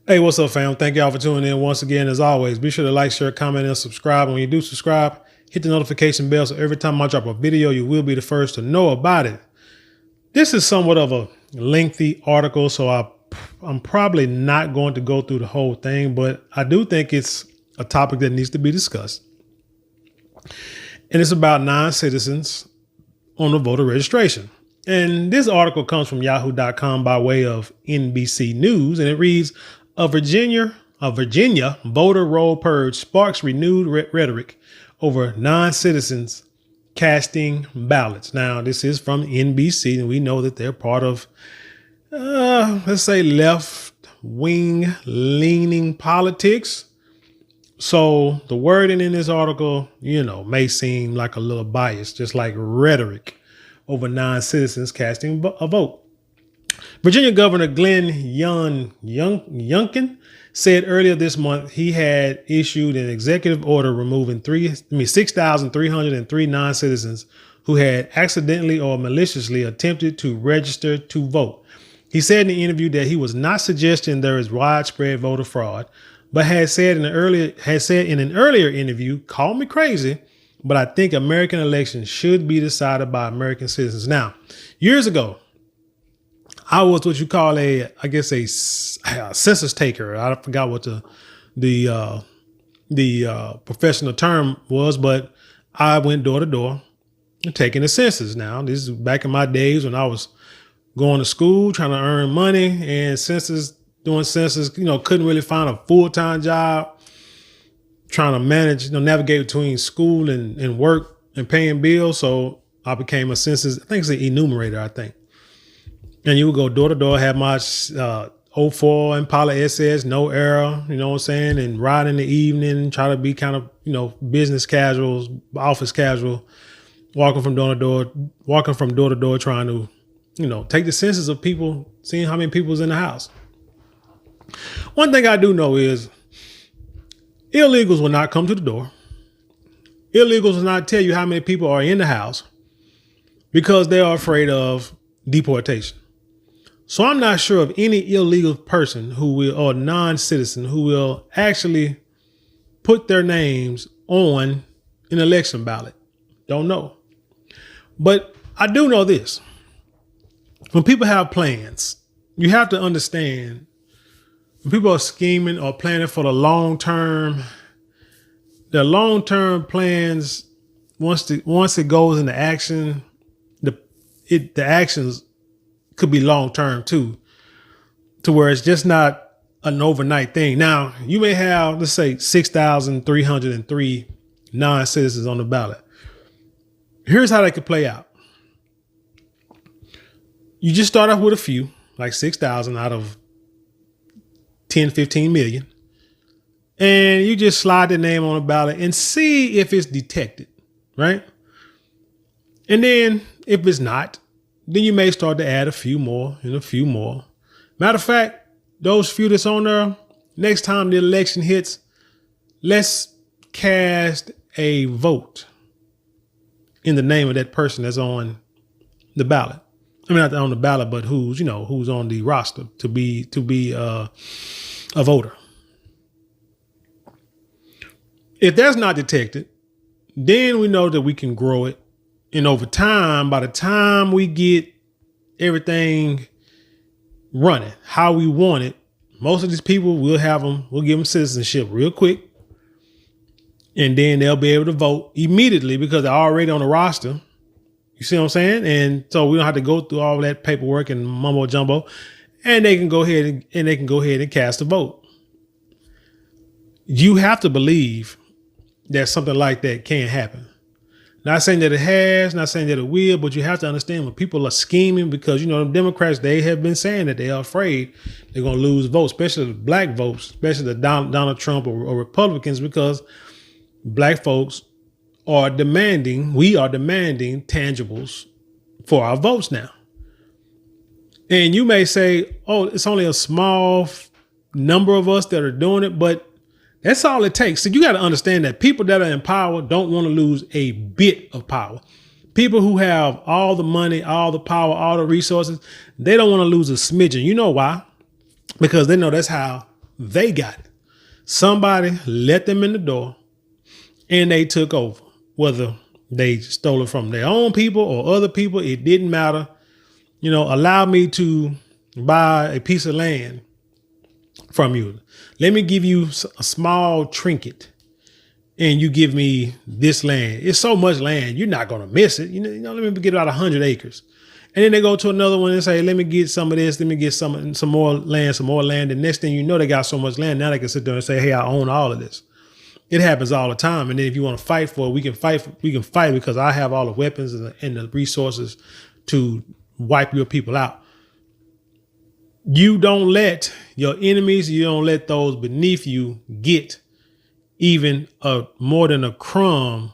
Hey, what's up, fam? Thank y'all for tuning in once again. As always, be sure to like, share, comment, and subscribe. And when you do subscribe, hit the notification bell so every time I drop a video, you will be the first to know about it. This is somewhat of a lengthy article, so I'm probably not going to go through the whole thing, but I do think it's a topic that needs to be discussed. And it's about non-citizens on the voter registration. And this article comes from yahoo.com by way of NBC News, and it reads, A Virginia voter roll purge sparks renewed rhetoric over non-citizens casting ballots. Now, this is from NBC, and we know that they're part of, let's say, left-wing leaning politics. So the wording in this article, may seem like a little biased, just like rhetoric over non-citizens casting a vote. Virginia Governor Glenn Youngkin said earlier this month he had issued an executive order removing 6,303 non-citizens who had accidentally or maliciously attempted to register to vote. He said in the interview that he was not suggesting there is widespread voter fraud, but had said in an earlier interview, call me crazy, but I think American elections should be decided by American citizens. Now, years ago, I was what you call a census taker. I forgot what the professional term was, but I went door to door taking the census. Now, this is back in my days when I was going to school, trying to earn money, and doing census, couldn't really find a full-time job, trying to manage, navigate between school and work and paying bills. So I became a census, I think it's an enumerator, And you would go door to door, have my 04 Impala SS, no error, you know what I'm saying? And ride in the evening, try to be kind of, business casuals, office casual, walking from door to door, trying to, take the census of people, seeing how many people's in the house. One thing I do know is illegals will not come to the door. Illegals will not tell you how many people are in the house because they are afraid of deportation. So I'm not sure of any illegal person or non-citizen who will actually put their names on an election ballot. Don't know. But I do know this. When people have plans, you have to understand when people are scheming or planning for the long term, their long-term plans, once it goes into action, the actions could be long-term too, to where it's just not an overnight thing. Now, you may have, let's say, 6,303 non-citizens on the ballot. Here's how they could play out. You just start off with a few, like 6,000 out of 10, 15 million. And you just slide the name on the ballot and see if it's detected, right? And then if it's not, then you may start to add a few more and a few more. Matter of fact, those few that's on there, next time the election hits, let's cast a vote in the name of that person that's on the ballot. I mean, not on the ballot, but who's on the roster to be a voter. If that's not detected, then we know that we can grow it. And over time, by the time we get everything running how we want it, most of these people, we'll give them citizenship real quick. And then they'll be able to vote immediately because they're already on the roster. You see what I'm saying? And so we don't have to go through all that paperwork and mumbo jumbo, and they can go ahead and cast a vote. You have to believe that something like that can happen. Not saying that it has, not saying that it will, but you have to understand when people are scheming, because, the Democrats, they have been saying that they are afraid they're going to lose votes, especially the black votes, especially the Donald Trump or Republicans, because black folks we are demanding tangibles for our votes now. And you may say, oh, it's only a small number of us that are doing it, but that's all it takes. So you got to understand that people that are in power don't want to lose a bit of power. People who have all the money, all the power, all the resources, they don't want to lose a smidgen. You know why? Because they know that's how They got it. Somebody let them in the door and they took over. Whether they stole it from their own people or other people, it didn't matter. Allow me to buy a piece of land from you. Let me give you a small trinket and you give me this land. It's so much land, you're not going to miss it. Let me get about 100 acres. And then they go to another one and say, let me get some of this. Let me get some more land. And next thing you know, they got so much land. Now they can sit there and say, hey, I own all of this. It happens all the time. And then if you want to fight for it, we can fight because I have all the weapons and the resources to wipe your people out. You don't let your enemies, you don't let those beneath you get even more than a crumb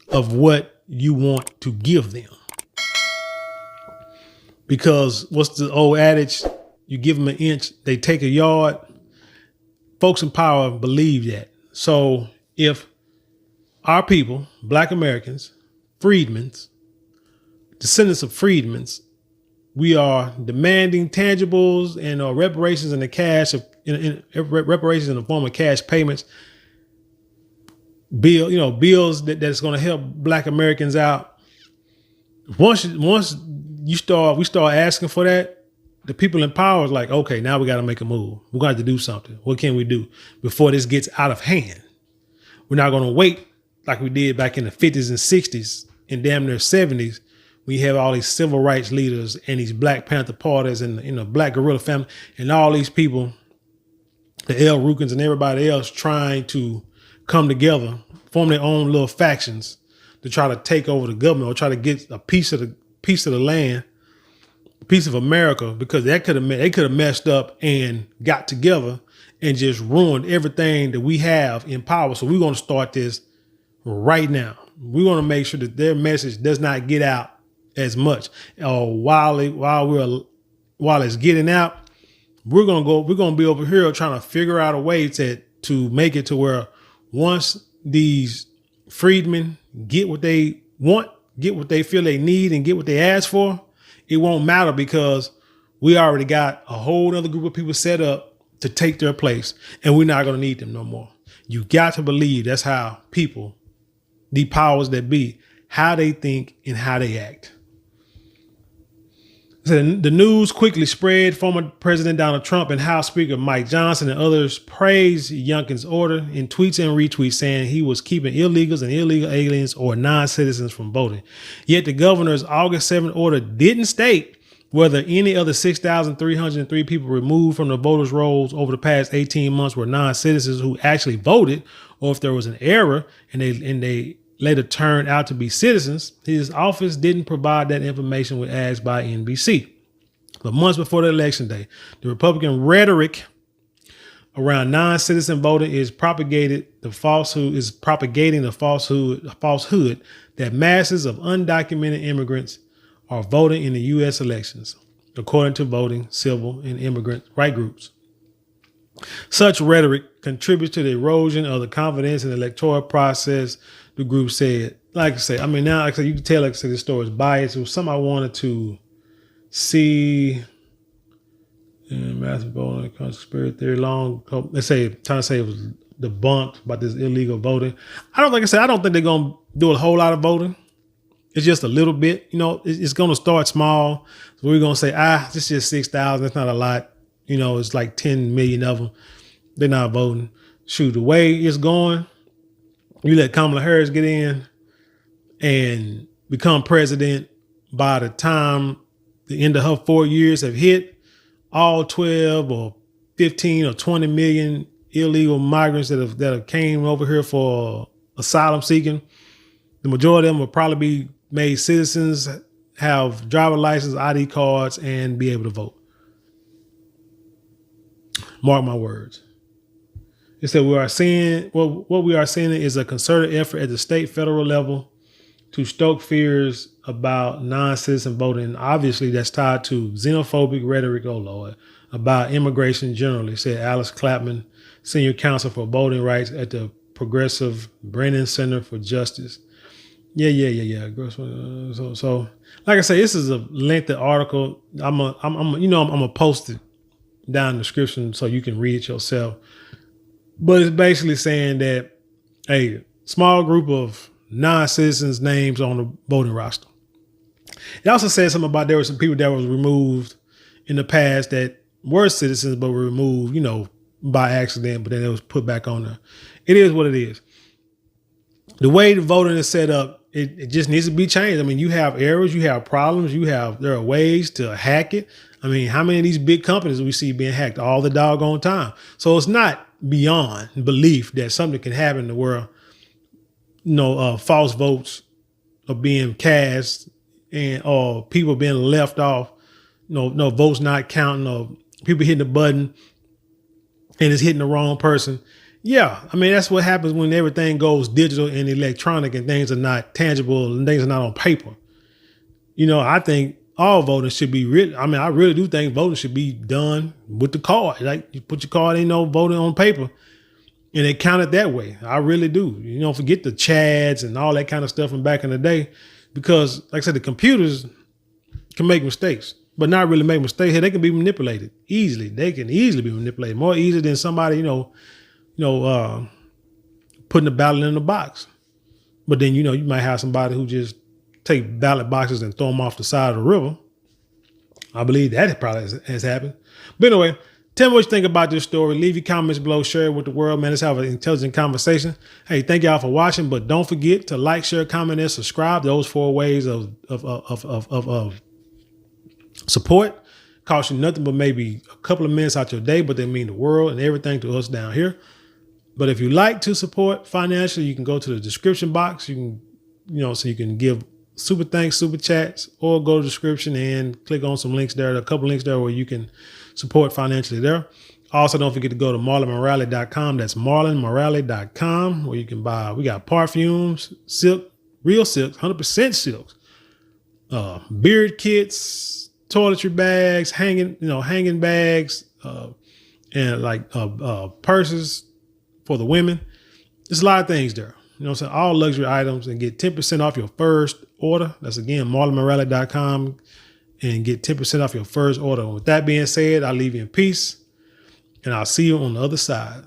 of what you want to give them. Because what's the old adage? You give them an inch, they take a yard. Folks in power believe that. So if our people, Black Americans, freedmen's, descendants of freedmen's, we are demanding tangibles and reparations in the cash reparations in the form of cash payments, bills that's going to help Black Americans out. Once we start asking for that, the people in power is like, okay, now we got to make a move. We're going to have to do something. What can we do before this gets out of hand? We're not going to wait like we did back in the 50s and 60s and damn near 70s. We have all these civil rights leaders and these Black Panther parties and Black guerrilla family and all these people, the L. Rukins and everybody else trying to come together, form their own little factions to try to take over the government or try to get a piece of the land, a piece of America, because they could have messed up and got together and just ruined everything that we have in power. So we're going to start this right now. We want to make sure that their message does not get out as much. While it's getting out, we're gonna be over here trying to figure out a way to make it to where once these freedmen get what they want, get what they feel they need, and get what they ask for, it won't matter because we already got a whole other group of people set up to take their place, and we're not going to need them no more. You got to believe that's how people, the powers that be, how they think and how they act. So the news quickly spread. Former President Donald Trump and House Speaker Mike Johnson and others praised Youngkin's order in tweets and retweets, saying he was keeping illegals and illegal aliens or non-citizens from voting. Yet the governor's August 7th order didn't state whether any of the 6,303 people removed from the voters' rolls over the past 18 months were non-citizens who actually voted, or if there was an error and they later turned out to be citizens. His office didn't provide that information when asked by NBC. But months before the election day, the Republican rhetoric around non-citizen voting is propagating the falsehood that masses of undocumented immigrants are voting in the U.S. elections, according to voting, civil, and immigrant right groups. Such rhetoric contributes to the erosion of the confidence in the electoral process, the group said. Like I say, you can tell, this story is biased. It was something I wanted to see. Massive voting conspiracy theory trying to say it was debunked about this illegal voting. I don't think they're going to do a whole lot of voting. It's just a little bit, it's going to start small. So we're going to say, this is just 6,000. That's not a lot. It's like 10 million of them. They're not voting. Shoot, the way it's going, you let Kamala Harris get in and become president. By the time the end of her 4 years have hit, all 12 or 15 or 20 million illegal migrants that have came over here for asylum seeking, the majority of them will probably be made citizens, have driver license, ID cards, and be able to vote. Mark my words. It said what we are seeing is a concerted effort at the state, federal level to stoke fears about non-citizen voting. Obviously, that's tied to xenophobic rhetoric, oh Lord, about immigration generally, said Alice Clapman, senior counsel for voting rights at the Progressive Brennan Center for Justice. Yeah. So like I say, this is a lengthy article. I'm gonna post it down in the description so you can read it yourself. But it's basically saying that a small group of non-citizens' names on the voting roster. It also said something about there were some people that was removed in the past that were citizens but were removed, by accident, but then it was put back on there. It is what it is. The way the voting is set up, it just needs to be changed. I mean, you have errors, you have problems, there are ways to hack it. I mean, how many of these big companies we see being hacked all the doggone time? So it's not beyond belief that something can happen in the world. False votes are being cast or people being left off, no votes not counting, or people hitting the button and it's hitting the wrong person. Yeah, I mean, that's what happens when everything goes digital and electronic and things are not tangible and things are not on paper. I think all voting should be written. I mean, I really do think voting should be done with the card. Like, you put your card in, voting on paper, and they count it that way. I really do. Forget the chads and all that kind of stuff from back in the day, because, like I said, the computers can make mistakes, but not really make mistakes. Hey, they can be manipulated easily. They can easily be manipulated, more easily than somebody, putting the ballot in the box. But then, you might have somebody who just take ballot boxes and throw them off the side of the river. I believe that probably has happened. But anyway, tell me what you think about this story. Leave your comments below. Share it with the world, man. Let's have an intelligent conversation. Hey, thank y'all for watching, but don't forget to like, share, comment, and subscribe. Those 4 ways of support. Cost you nothing but maybe a couple of minutes out your day, but they mean the world and everything to us down here. But if you like to support financially, you can go to the description box. You can, so you can give super thanks, super chats, or go to the description and click on some links there. There are a couple links there where you can support financially there. Also, don't forget to go to marlonmorale.com. That's marlonmorale.com, where you can buy, we got perfumes, silk, real silks, 100% silks, beard kits, toiletry bags, hanging bags, and like purses for the women. There's a lot of things there. All luxury items, and get 10% off your first order. That's again, marlonmorale.com, and get 10% off your first order. And with that being said, I'll leave you in peace, and I'll see you on the other side.